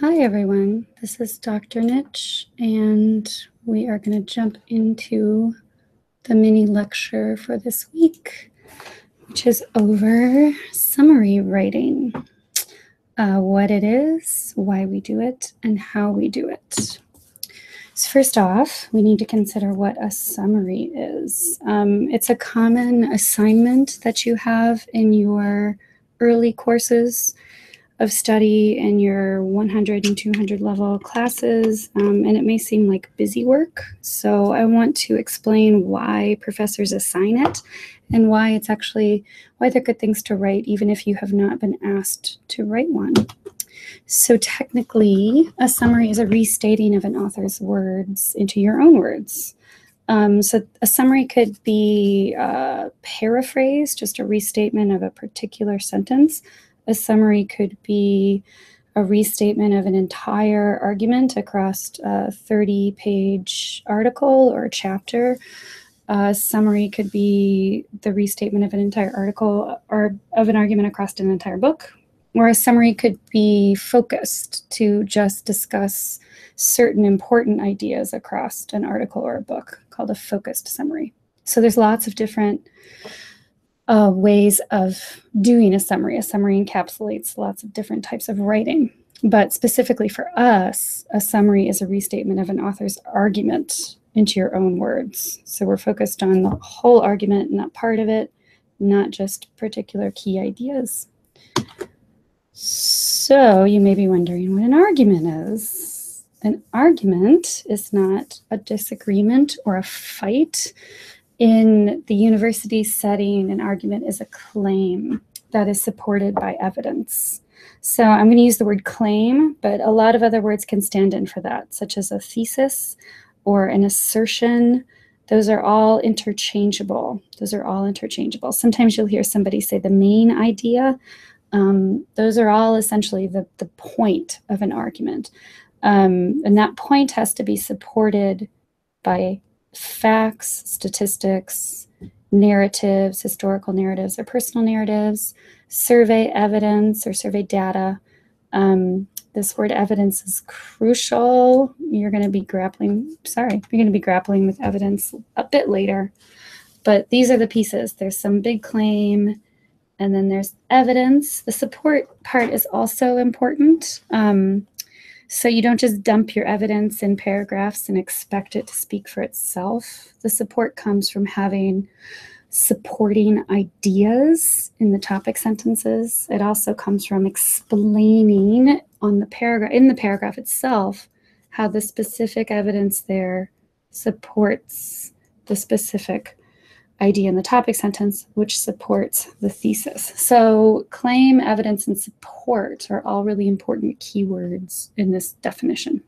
Hi everyone, this is Dr. Nitch, and we are going to jump into the mini lecture for this week, which is over summary writing, what it is, why we do it, and how we do it. So first off, we need to consider what a summary is. It's a common assignment that you have in your early courses of study in your 100 and 200 level classes, and it may seem like busy work. So I want to explain why professors assign it and why they're good things to write, even if you have not been asked to write one. So technically, a summary is a restating of an author's words into your own words. So a summary could be a paraphrase, just a restatement of a particular sentence. A summary could be a restatement of an entire argument across a 30-page article or chapter. A summary could be the restatement of an entire article or of an argument across an entire book. Or a summary could be focused to just discuss certain important ideas across an article or a book, called a focused summary. So there's lots of different ways of doing a summary. A summary encapsulates lots of different types of writing. But specifically for us, a summary is a restatement of an author's argument into your own words. So we're focused on the whole argument, not part of it, not just particular key ideas. So you may be wondering what an argument is. An argument is not a disagreement or a fight. In the university setting, an argument is a claim that is supported by evidence. So I'm going to use the word claim, but a lot of other words can stand in for that, such as a thesis or an assertion. Those are all interchangeable. Sometimes you'll hear somebody say the main idea. Those are all essentially the point of an argument. And that point has to be supported by facts, statistics, narratives, historical narratives or personal narratives, survey evidence or survey data. This word evidence is crucial. You're going to be grappling with evidence a bit later. But these are the pieces. There's some big claim, and then there's evidence. The support part is also important. So you don't just dump your evidence in paragraphs and expect it to speak for itself. The support comes from having supporting ideas in the topic sentences. It also comes from explaining in the paragraph itself, how the specific evidence there supports the specific idea in the topic sentence, which supports the thesis. So claim, evidence, and support are all really important keywords in this definition.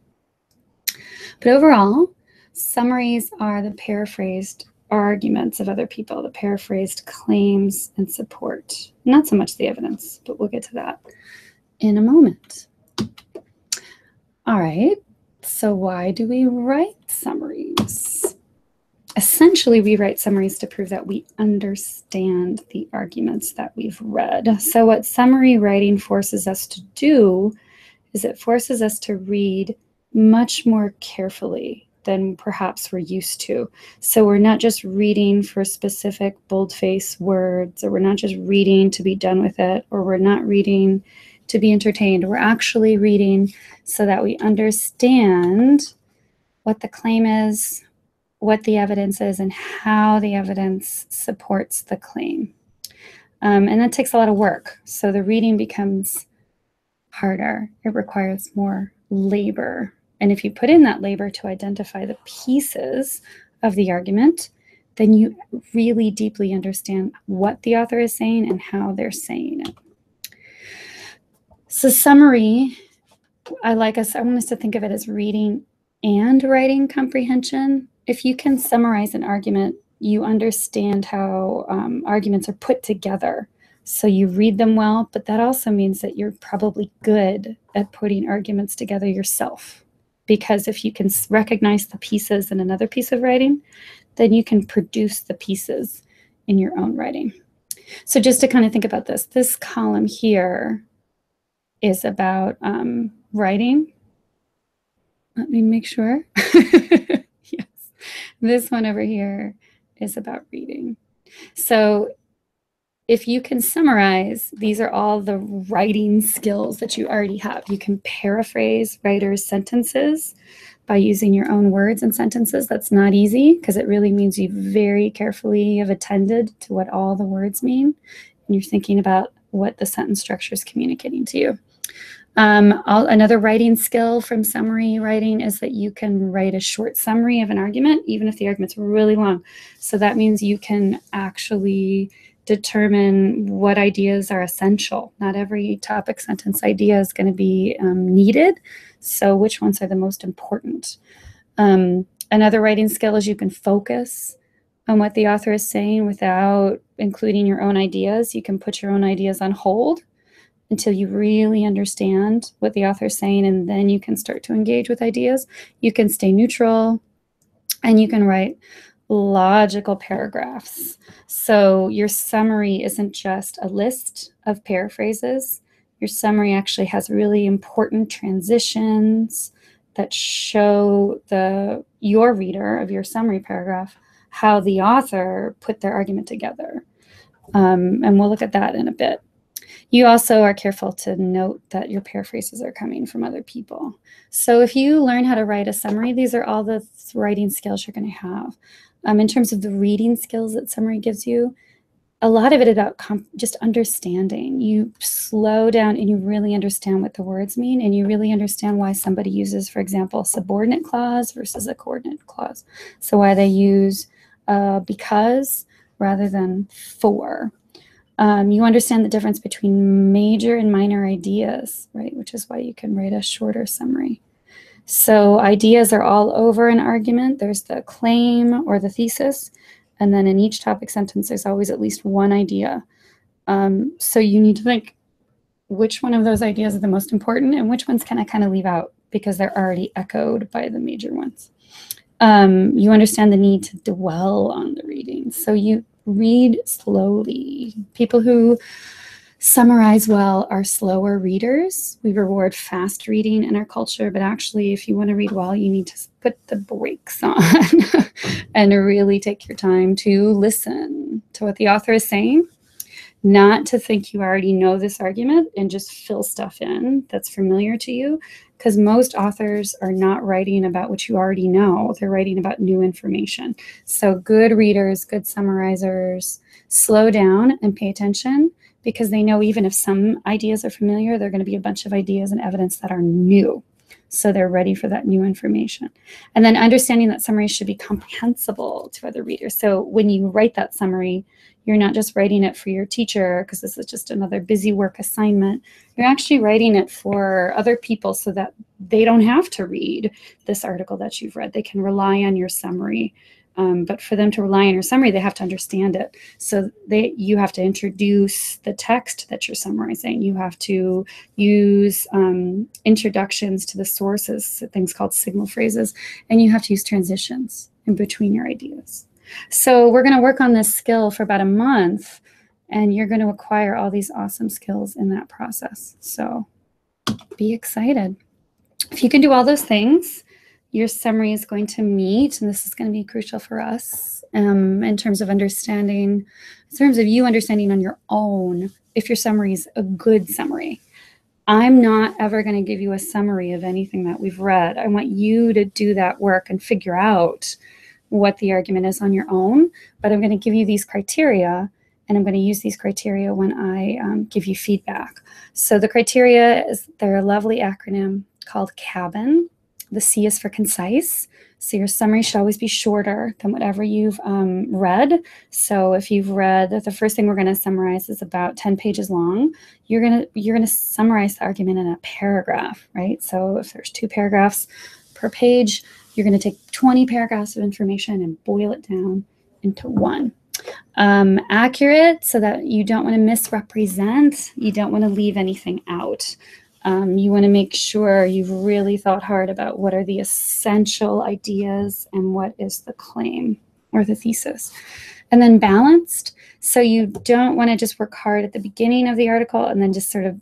But overall, summaries are the paraphrased arguments of other people, the paraphrased claims and support. Not so much the evidence, but we'll get to that in a moment. All right, so why do we write summaries? Essentially, we write summaries to prove that we understand the arguments that we've read. So what summary writing forces us to do is it forces us to read much more carefully than perhaps we're used to. So we're not just reading for specific boldface words, or we're not just reading to be done with it, or we're not reading to be entertained. We're actually reading so that we understand what the claim is, what the evidence is, and how the evidence supports the claim. And that takes a lot of work. So the reading becomes harder. It requires more labor. And if you put in that labor to identify the pieces of the argument, then you really deeply understand what the author is saying and how they're saying it. So summary, I want us to think of it as reading and writing comprehension. If you can summarize an argument, you understand how arguments are put together. So you read them well, but that also means that you're probably good at putting arguments together yourself. Because if you can recognize the pieces in another piece of writing, then you can produce the pieces in your own writing. So just to kind of think about this column here is about writing. Let me make sure. Yes. This one over here is about reading. So if you can summarize, these are all the writing skills that you already have. You can paraphrase writers' sentences by using your own words and sentences. That's not easy because it really means you very carefully have attended to what all the words mean. And you're thinking about what the sentence structure is communicating to you. Another writing skill from summary writing is that you can write a short summary of an argument, even if the argument's really long. So that means you can actually determine what ideas are essential. Not every topic sentence idea is going to be needed. So which ones are the most important? Another writing skill is you can focus on what the author is saying without including your own ideas. You can put your own ideas on hold until you really understand what the author is saying, and then you can start to engage with ideas. You can stay neutral, and you can write logical paragraphs. So your summary isn't just a list of paraphrases. Your summary actually has really important transitions that show your reader of your summary paragraph how the author put their argument together. And we'll look at that in a bit. You also are careful to note that your paraphrases are coming from other people. So if you learn how to write a summary, these are all the writing skills you're going to have. In terms of the reading skills that summary gives you, a lot of it is about just understanding. You slow down and you really understand what the words mean, and you really understand why somebody uses, for example, a subordinate clause versus a coordinate clause. So why they use because rather than for. You understand the difference between major and minor ideas, right? Which is why you can write a shorter summary. So ideas are all over an argument. There's the claim or the thesis, and then in each topic sentence, there's always at least one idea. So you need to think which one of those ideas are the most important and which ones can I kind of leave out because they're already echoed by the major ones. You understand the need to dwell on the reading. So you read slowly. People who summarize well are slower readers. We reward fast reading in our culture, but actually, if you want to read well, you need to put the brakes on and really take your time to listen to what the author is saying, not to think you already know this argument and just fill stuff in that's familiar to you, because most authors are not writing about what you already know. They're writing about new information. So good readers, good summarizers, slow down and pay attention, because they know even if some ideas are familiar, there are going to be a bunch of ideas and evidence that are new. So they're ready for that new information. And then understanding that summary should be comprehensible to other readers. So when you write that summary, you're not just writing it for your teacher because this is just another busy work assignment. You're actually writing it for other people so that they don't have to read this article that you've read. They can rely on your summary. But for them to rely on your summary, they have to understand it. So you have to introduce the text that you're summarizing. You have to use introductions to the sources, things called signal phrases, and you have to use transitions in between your ideas. So we're going to work on this skill for about a month, and you're going to acquire all these awesome skills in that process. So be excited. If you can do all those things, your summary is going to meet, and this is going to be crucial for us in terms of understanding, in terms of you understanding on your own if your summary is a good summary. I'm not ever going to give you a summary of anything that we've read. I want you to do that work and figure out what the argument is on your own, but I'm going to give you these criteria, and I'm going to use these criteria when I give you feedback. So the criteria is, they're a lovely acronym called CABIN. The C is for concise. So your summary should always be shorter than whatever you've read. So if you've read, the first thing we're going to summarize is about 10 pages long, you're going to summarize the argument in a paragraph, right? So if there's 2 paragraphs per page, you're going to take 20 paragraphs of information and boil it down into 1. Accurate, so that you don't want to misrepresent, you don't want to leave anything out. You want to make sure you've really thought hard about what are the essential ideas and what is the claim or the thesis. And then balanced, so you don't want to just work hard at the beginning of the article and then just sort of,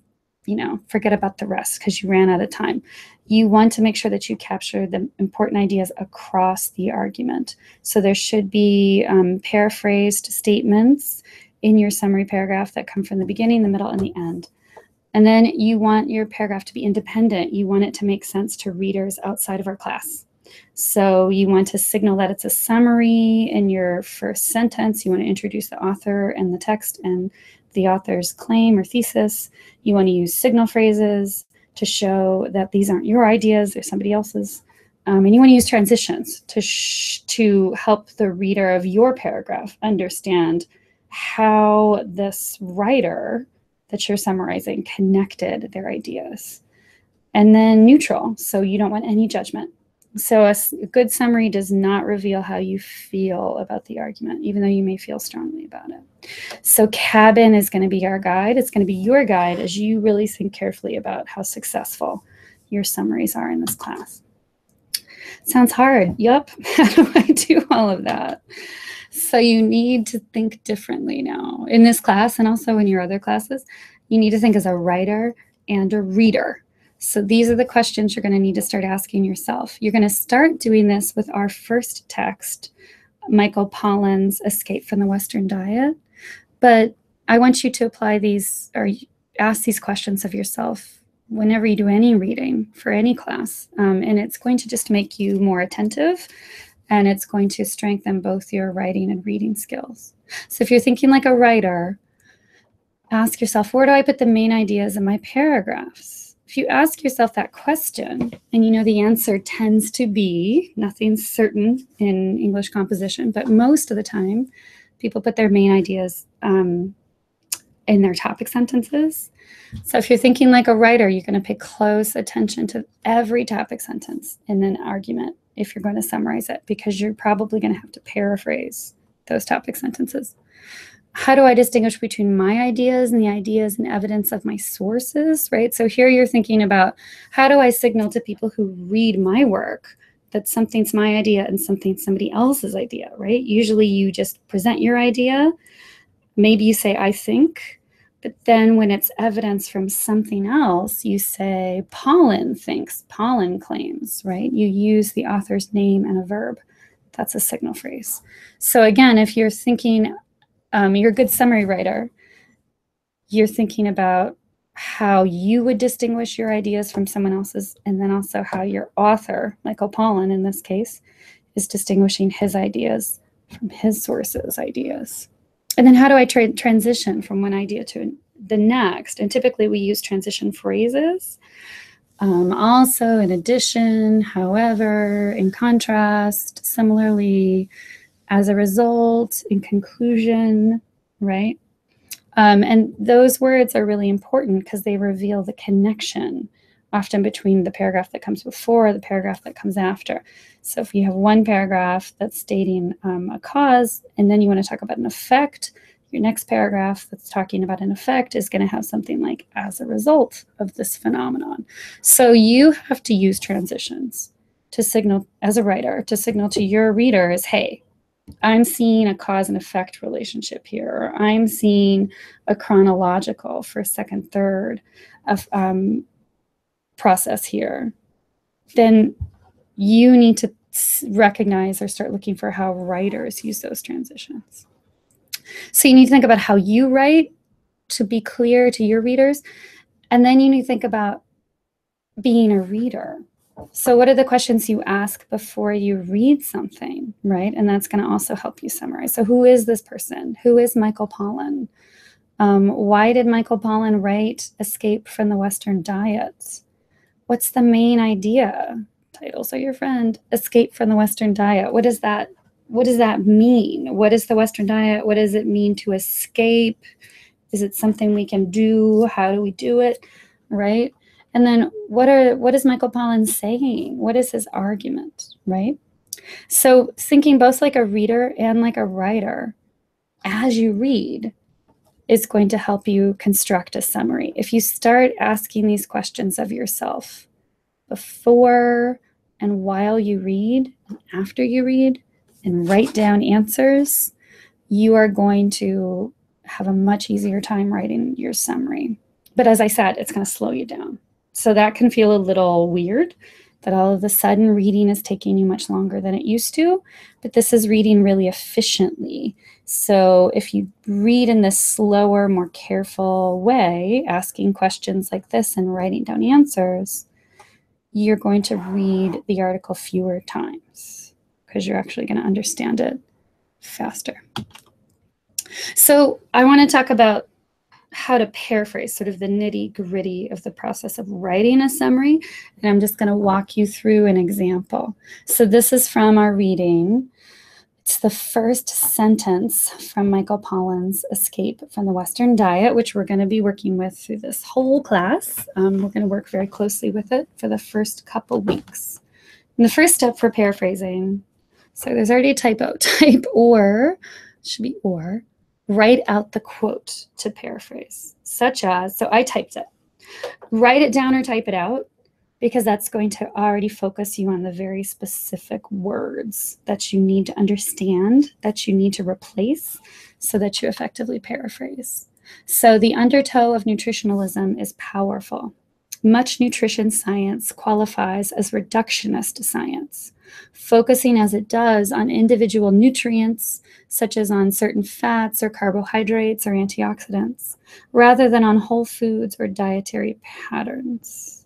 forget about the rest because you ran out of time. You want to make sure that you capture the important ideas across the argument. So there should be paraphrased statements in your summary paragraph that come from the beginning, the middle, and the end. And then you want your paragraph to be independent. You want it to make sense to readers outside of our class. So you want to signal that it's a summary in your first sentence. You want to introduce the author and the text and the author's claim or thesis. You want to use signal phrases to show that these aren't your ideas, they're somebody else's. And you want to use transitions to help the reader of your paragraph understand how this writer that you're summarizing connected their ideas. And then neutral, so you don't want any judgment. So a good summary does not reveal how you feel about the argument, even though you may feel strongly about it. So cabin is going to be our guide. It's going to be your guide as you really think carefully about how successful your summaries are in this class. Sounds hard. Yup. How do I do all of that? So you need to think differently now. In this class and also in your other classes, you need to think as a writer and a reader. So these are the questions you're going to need to start asking yourself. You're going to start doing this with our first text, Michael Pollan's Escape from the Western Diet. But I want you to apply these or ask these questions of yourself whenever you do any reading for any class. And it's going to just make you more attentive, and it's going to strengthen both your writing and reading skills. So if you're thinking like a writer, ask yourself, where do I put the main ideas in my paragraphs? If you ask yourself that question, and you know the answer tends to be, nothing's certain in English composition, but most of the time, people put their main ideas in their topic sentences. So if you're thinking like a writer, you're going to pay close attention to every topic sentence in an argument if you're going to summarize it, because you're probably going to have to paraphrase those topic sentences. How do I distinguish between my ideas and the ideas and evidence of my sources, right? So here you're thinking about, how do I signal to people who read my work that something's my idea and something's somebody else's idea, right? Usually you just present your idea. Maybe you say, I think, but then when it's evidence from something else, you say, Pollan thinks, Pollan claims, right? You use the author's name and a verb. That's a signal phrase. So again, if you're thinking, you're a good summary writer, you're thinking about how you would distinguish your ideas from someone else's, and then also how your author, Michael Pollan in this case, is distinguishing his ideas from his source's ideas. And then how do I transition from one idea to the next? And typically we use transition phrases. Also, in addition, however, in contrast, similarly, as a result, in conclusion, right? And those words are really important because they reveal the connection often between the paragraph that comes before the paragraph that comes after. So if you have one paragraph that's stating a cause, and then you want to talk about an effect, your next paragraph that's talking about an effect is going to have something like, as a result of this phenomenon. So you have to use transitions to signal, as a writer, to signal to your readers, hey, I'm seeing a cause and effect relationship here, or I'm seeing a chronological first, second, third process here. Then you need to recognize or start looking for how writers use those transitions. So you need to think about how you write to be clear to your readers, and then you need to think about being a reader. So what are the questions you ask before you read something, right? And that's going to also help you summarize. So who is this person? Who is Michael Pollan? Why did Michael Pollan write Escape from the Western Diet? What's the main idea? Titles are your friend. Escape from the Western Diet. What does that mean? What is the Western Diet? What does it mean to escape? Is it something we can do? How do we do it, right? And then what is Michael Pollan saying? What is his argument, right? So thinking both like a reader and like a writer as you read is going to help you construct a summary. If you start asking these questions of yourself before and while you read and after you read and write down answers, you are going to have a much easier time writing your summary. But as I said, it's going to slow you down. So that can feel a little weird, that all of a sudden reading is taking you much longer than it used to, but this is reading really efficiently. So if you read in this slower, more careful way, asking questions like this and writing down answers, you're going to read the article fewer times because you're actually going to understand it faster. So I want to talk about how to paraphrase, sort of the nitty-gritty of the process of writing a summary. And I'm just going to walk you through an example. So this is from our reading. It's the first sentence from Michael Pollan's Escape from the Western Diet, which we're going to be working with through this whole class. We're going to work very closely with it for the first couple weeks. And the first step for paraphrasing, so there's already a typo, type or, should be or, write out the quote to paraphrase, such as, so I typed it. Write it down or type it out, because that's going to already focus you on the very specific words that you need to understand, that you need to replace, so that you effectively paraphrase. So the undertow of nutritionalism is powerful. Much nutrition science qualifies as reductionist science, focusing as it does on individual nutrients, such as on certain fats or carbohydrates or antioxidants, rather than on whole foods or dietary patterns.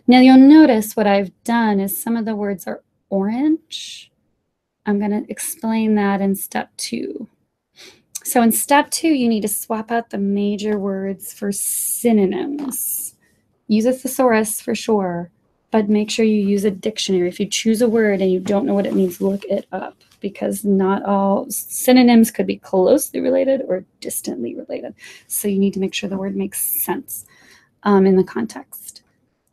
Now you'll notice what I've done is some of the words are orange. I'm going to explain that in step 2. So in step 2, you need to swap out the major words for synonyms. Use a thesaurus for sure, but make sure you use a dictionary. If you choose a word and you don't know what it means, look it up, because not all synonyms could be closely related or distantly related. So you need to make sure the word makes sense in the context.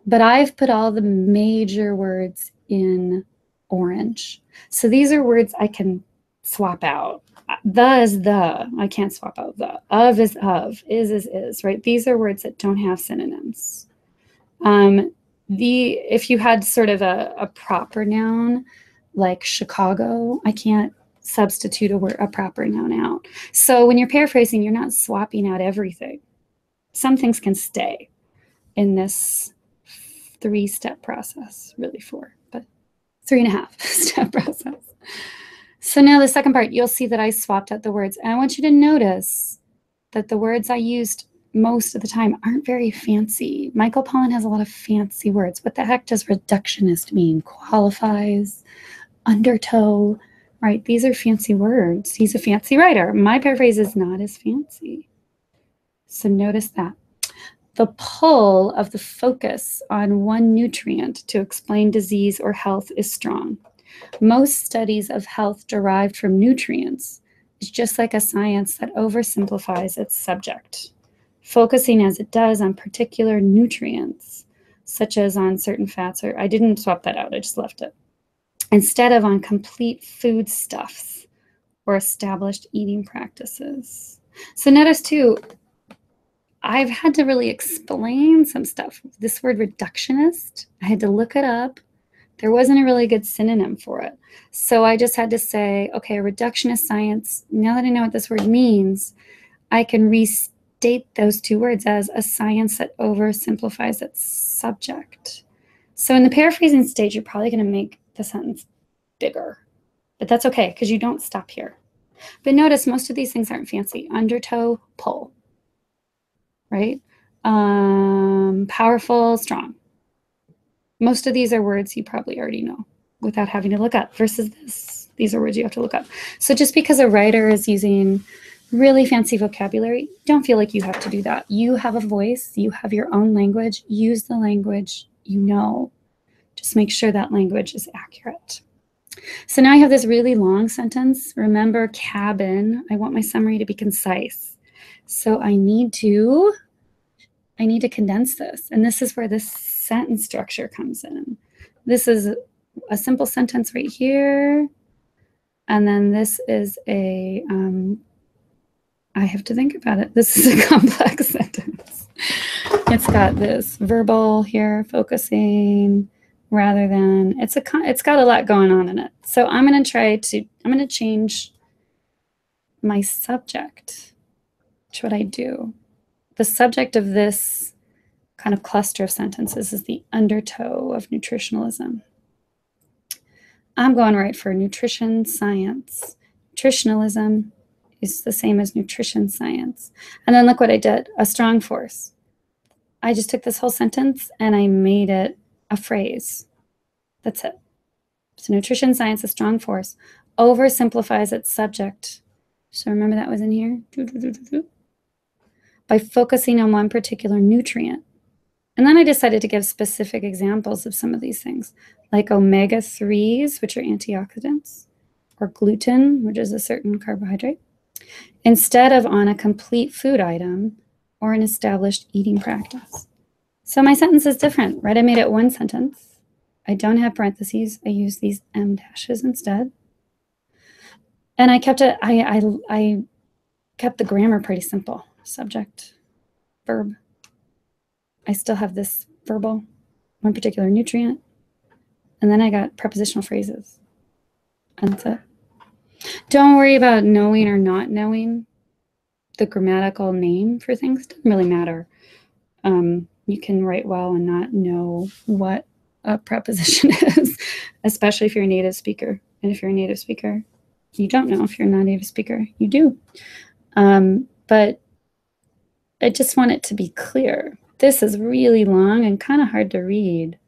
But I've put all the major words in orange. So these are words I can swap out. The is the. I can't swap out the. Of is of. Is, right? These are words that don't have synonyms. If you had sort of a proper noun like Chicago, I can't substitute a proper noun out. So when you're paraphrasing, you're not swapping out everything. Some things can stay in this 3-step process, really 4, but 3.5-step process. So now the second part, you'll see that I swapped out the words. And I want you to notice that the words I used most of the time aren't very fancy. Michael Pollan has a lot of fancy words. What the heck does reductionist mean? Qualifies, undertow, right? These are fancy words. He's a fancy writer. My paraphrase is not as fancy. So notice that. The pull of the focus on one nutrient to explain disease or health is strong. Most studies of health derived from nutrients is just like a science that oversimplifies its subject, focusing as it does on particular nutrients, such as on certain fats, or I didn't swap that out, I just left it, instead of on complete foodstuffs or established eating practices. So notice too, I've had to really explain some stuff. This word reductionist, I had to look it up. There wasn't a really good synonym for it. So I just had to say, okay, reductionist science, now that I know what this word means, I can restate those 2 words as a science that oversimplifies its subject. So in the paraphrasing stage, you're probably going to make the sentence bigger, but that's okay because you don't stop here. But notice most of these things aren't fancy. Undertow, pull, right? Powerful, strong. Most of these are words you probably already know without having to look up, versus this. These are words you have to look up. So just because a writer is using really fancy vocabulary, don't feel like you have to do that. You have a voice. You have your own language. Use the language you know. Just make sure that language is accurate. So now I have this really long sentence. Remember, cabin. I want my summary to be concise. So I need to condense this. And this is where this sentence structure comes in. This is a simple sentence right here. And then this is a, I have to think about it. This is a complex sentence. It's got this verbal here, focusing, rather than, it's got a lot going on in it. So I'm going to change my subject. Which what I do. the subject of this kind of cluster of sentences is the undertow of nutritionalism. I'm going right for nutrition science. Nutritionalism is the same as nutrition science. And then look what I did, a strong force. I just took this whole sentence and I made it a phrase. That's it. So nutrition science, a strong force, oversimplifies its subject. So remember that was in here? By focusing on one particular nutrient. And then I decided to give specific examples of some of these things, like omega-3s, which are antioxidants, or gluten, which is a certain carbohydrate, instead of on a complete food item or an established eating practice. So my sentence is different, right? I made it one sentence. I don't have parentheses. I use these M dashes instead. And I kept it, I kept the grammar pretty simple. Subject, verb. I still have this verbal, one particular nutrient. And then I got prepositional phrases. And that's it. Don't worry about knowing or not knowing the grammatical name for things. It doesn't really matter. You can write well and not know what a preposition is, especially if you're a native speaker. And if you're a native speaker, you don't know. If you're not a native speaker, you do. But I just want it to be clear. This is really long and kind of hard to read.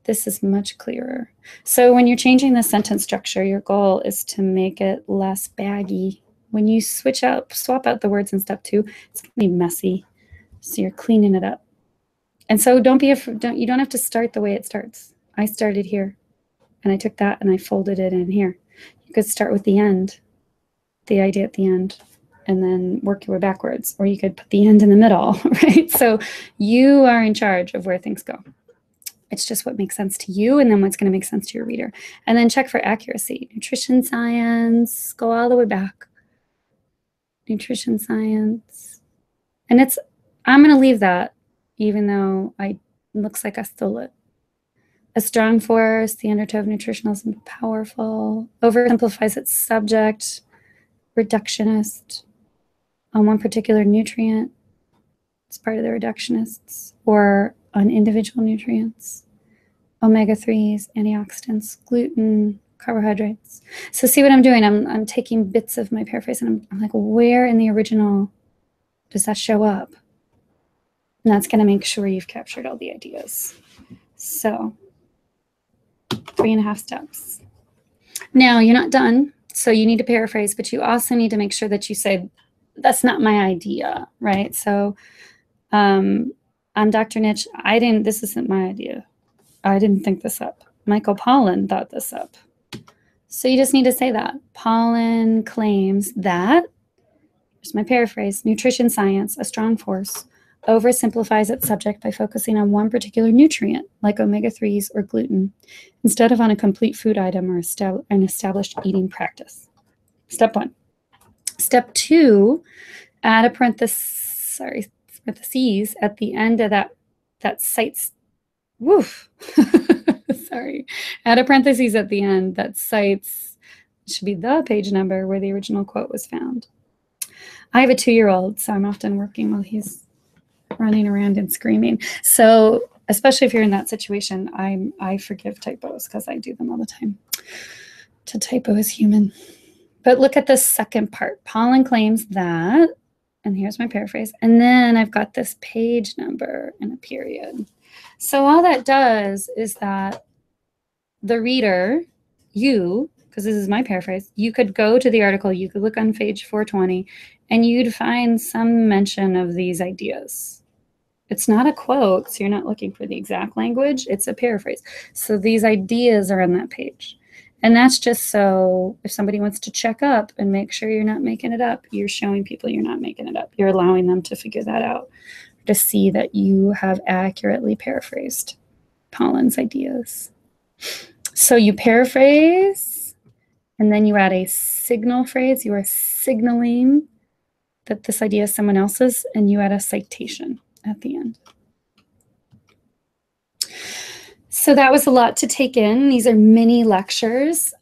This is much clearer. So when you're changing the sentence structure, your goal is to make it less baggy. When you swap out the words in step 2, it's going to be messy. So you're cleaning it up. And so you don't have to start the way it starts. I started here, and I took that and I folded it in here. You could start with the end, the idea at the end, and then work your way backwards, or you could put the end in the middle, right? So you are in charge of where things go. It's just what makes sense to you, and then what's going to make sense to your reader. And then check for accuracy. Nutrition science, go all the way back. Nutrition science. And I'm going to leave that, even though it looks like I stole it. A strong force, the undertow of nutritionalism, powerful, oversimplifies its subject, reductionist, on one particular nutrient, it's part of the reductionists, or on individual nutrients, omega-3s, antioxidants, gluten, carbohydrates. So see what I'm doing? I'm taking bits of my paraphrase and I'm like, where in the original does that show up? And that's going to make sure you've captured all the ideas. So 3.5 steps. Now you're not done. So you need to paraphrase, but you also need to make sure that you say, that's not my idea, right? So I'm Dr. Nitsch. This isn't my idea. I didn't think this up. Michael Pollan thought this up. So you just need to say that. Pollan claims that, here's my paraphrase, nutrition science, a strong force, oversimplifies its subject by focusing on one particular nutrient, like omega-3s or gluten, instead of on a complete food item or an established eating practice. Step 1. Step 2, add a parentheses at the end of that cites, sorry, add a parentheses at the end that cites, should be the page number where the original quote was found. I have a 2-year-old, so I'm often working while he's running around and screaming. So especially if you're in that situation, I forgive typos because I do them all the time. To typo is human. But look at the second part. Pollan claims that, and here's my paraphrase, and then I've got this page number and a period. So all that does is that the reader, you, because this is my paraphrase, you could go to the article, you could look on page 420, and you'd find some mention of these ideas. It's not a quote, so you're not looking for the exact language, it's a paraphrase. So these ideas are on that page. And that's just so if somebody wants to check up and make sure you're not making it up, you're showing people you're not making it up. You're allowing them to figure that out, to see that you have accurately paraphrased Pollan's ideas. So you paraphrase, and then you add a signal phrase. You are signaling that this idea is someone else's, and you add a citation at the end. So that was a lot to take in. These are mini lectures.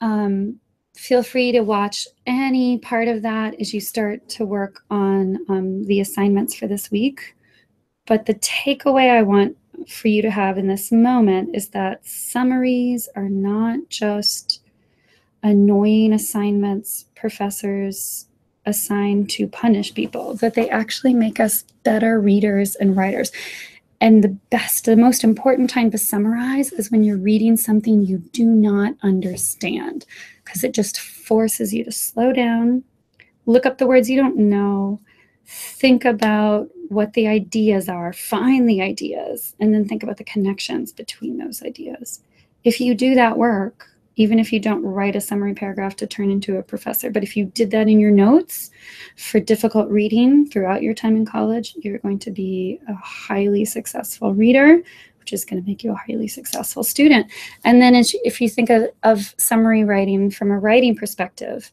Feel free to watch any part of that as you start to work on the assignments for this week. But the takeaway I want for you to have in this moment is that summaries are not just annoying assignments professors assign to punish people, that they actually make us better readers and writers. And the most important time to summarize is when you're reading something you do not understand, because it just forces you to slow down, look up the words you don't know, think about what the ideas are, find the ideas, and then think about the connections between those ideas. If you do that work, even if you don't write a summary paragraph to turn into a professor, but if you did that in your notes for difficult reading throughout your time in college, you're going to be a highly successful reader, which is going to make you a highly successful student. And then if you think of summary writing from a writing perspective,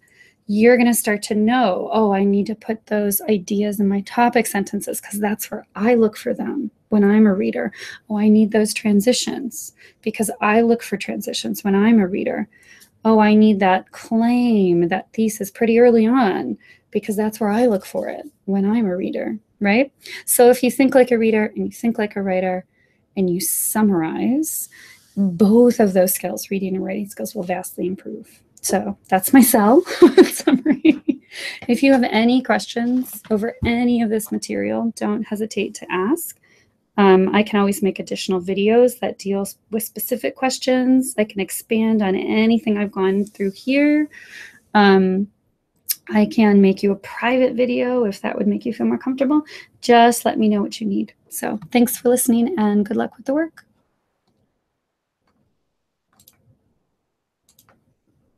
you're going to start to know, oh, I need to put those ideas in my topic sentences because that's where I look for them when I'm a reader. Oh, I need those transitions because I look for transitions when I'm a reader. Oh, I need that claim, that thesis pretty early on because that's where I look for it when I'm a reader, right? So if you think like a reader and you think like a writer and you summarize, both of those skills, reading and writing skills, will vastly improve. So that's my sell summary. If you have any questions over any of this material, don't hesitate to ask. I can always make additional videos that deal with specific questions. I can expand on anything I've gone through here. I can make you a private video if that would make you feel more comfortable. Just let me know what you need. So thanks for listening and good luck with the work.